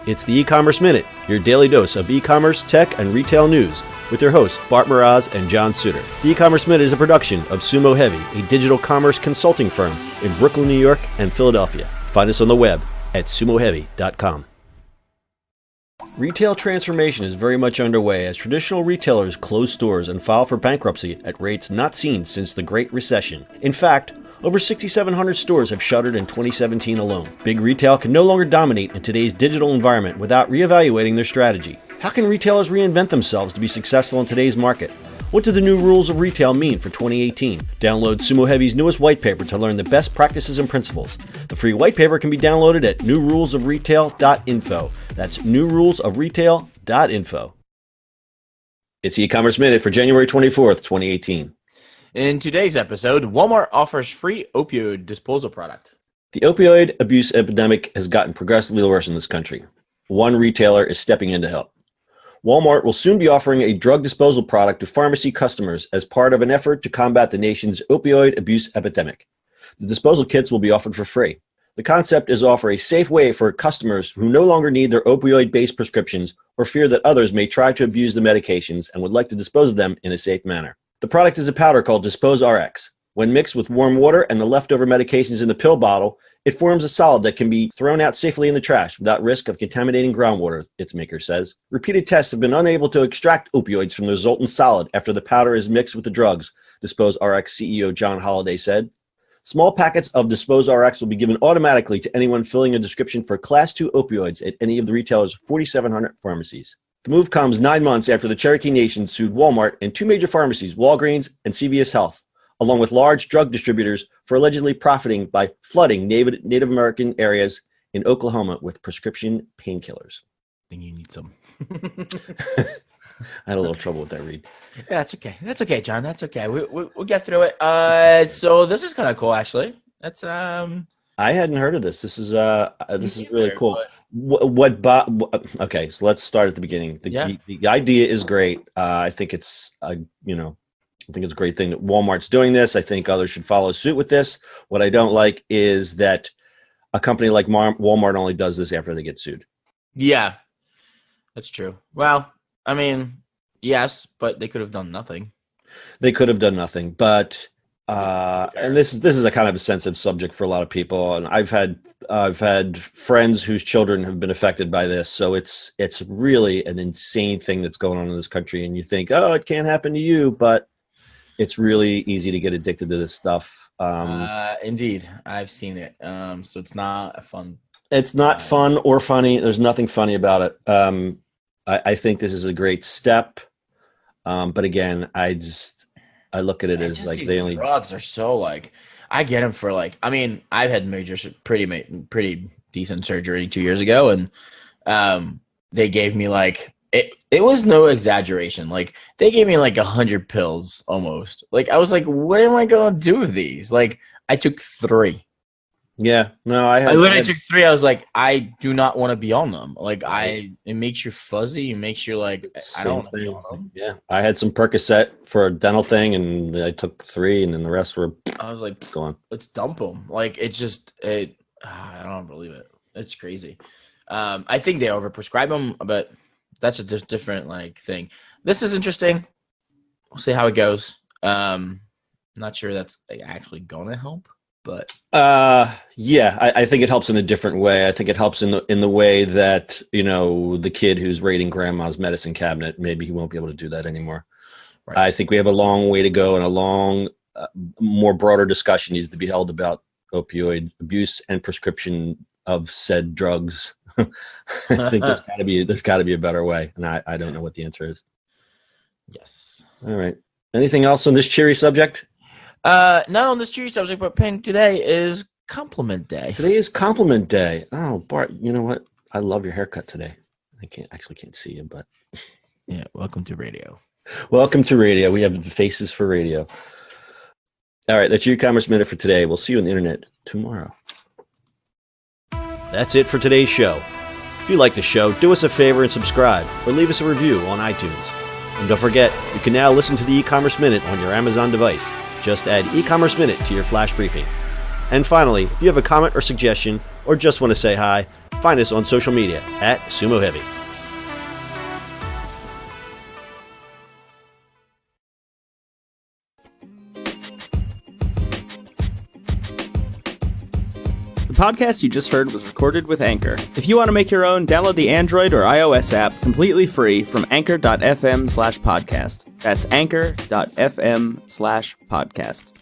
It's the E-Commerce Minute, your daily dose of e-commerce, tech, and retail news, with your hosts Bart Mraz and John Suter. The E-Commerce Minute is a production of Sumo Heavy, a digital commerce consulting firm in Brooklyn, New York, and Philadelphia. Find us on the web at sumoheavy.com. Retail transformation is very much underway as traditional retailers close stores and file for bankruptcy at rates not seen since the Great Recession. In fact, over 6,700 stores have shuttered in 2017 alone. Big retail can no longer dominate in today's digital environment without reevaluating their strategy. How can retailers reinvent themselves to be successful in today's market? What do the new rules of retail mean for 2018? Download Sumo Heavy's newest white paper to learn the best practices and principles. The free white paper can be downloaded at newrulesofretail.info. That's newrulesofretail.info. It's the E-Commerce Minute for January 24th, 2018. In today's episode, Walmart offers free opioid disposal product. The opioid abuse epidemic has gotten progressively worse in this country. One retailer is stepping in to help. Walmart will soon be offering a drug disposal product to pharmacy customers as part of an effort to combat the nation's opioid abuse epidemic. The disposal kits will be offered for free. The concept is to offer a safe way for customers who no longer need their opioid-based prescriptions or fear that others may try to abuse the medications and would like to dispose of them in a safe manner. The product is a powder called Dispose RX. When mixed with warm water and the leftover medications in the pill bottle, it forms a solid that can be thrown out safely in the trash without risk of contaminating groundwater, its maker says. Repeated tests have been unable to extract opioids from the resultant solid after the powder is mixed with the drugs, Dispose RX CEO John Holliday said. Small packets of Dispose RX will be given automatically to anyone filling a description for Class 2 opioids at any of the retailer's 4,700 pharmacies. The move comes 9 months after the Cherokee Nation sued Walmart and two major pharmacies, Walgreens and CVS Health, along with large drug distributors for allegedly profiting by flooding Native American areas in Oklahoma with prescription painkillers. I think you need some. I had a little trouble with that read. Yeah, that's okay. That's okay, John. That's okay. We'll get through it. So this is kind of cool, actually. That's I hadn't heard of this. This is really cool. Okay, so let's start at the beginning. The idea is great. I think it's I think it's a great thing that Walmart's doing this. I think others should follow suit with this. What I don't like is that a company like Walmart only does this after they get sued. Yeah, that's true. Well, I mean, yes, but they could have done nothing. They could have done nothing, but and this is a kind of a sensitive subject for a lot of people, and I've had friends whose children have been affected by this, so it's really an insane thing that's going on in this country, and you think, oh, it can't happen to you, but it's really easy to get addicted to this stuff. Indeed, I've seen it. So it's not a fun. It's not fun or funny. There's nothing funny about it. I think this is a great step, but again, I look at it as like they only drugs are so like I get them for like I mean I've had pretty decent surgery 2 years ago and they gave me like it was no exaggeration like they gave me like 100 pills almost like I was like what am I gonna do with these like I took 3. Yeah, no, I literally took 3. I was like, I do not want to be on them. Like, it makes you fuzzy. It makes you like, I don't want to be on them. Yeah, I had some Percocet for a dental thing, and I took 3, and then the rest were. I was like, go on. Let's dump them. Like, it's just, I don't believe it. It's crazy. I think they overprescribe them, but that's a different like thing. This is interesting. We'll see how it goes. Not sure that's like, actually gonna help. But yeah, I think it helps in a different way. I think it helps in the way that the kid who's raiding grandma's medicine cabinet, maybe he won't be able to do that anymore. Right. I think we have a long way to go and a long, more broader discussion needs to be held about opioid abuse and prescription of said drugs. I think there's got to be a better way, and I don't know what the answer is. Yes. All right. Anything else on this cheery subject? Not on this cheery subject, but today is compliment day. Today is compliment day. Oh, Bart, you know what? I love your haircut today. I can't see you, but yeah. Welcome to radio. Welcome to radio. We have the faces for radio. All right, that's your E-Commerce Minute for today. We'll see you on the internet tomorrow. That's it for today's show. If you like the show, do us a favor and subscribe, or leave us a review on iTunes. And don't forget, you can now listen to the E-Commerce Minute on your Amazon device. Just add E-Commerce Minute to your flash briefing. And finally, if you have a comment or suggestion, or just want to say hi, find us on social media at Sumo Heavy. The podcast you just heard was recorded with Anchor. If you want to make your own, download the Android or iOS app completely free from anchor.fm/podcast. That's anchor.fm/podcast.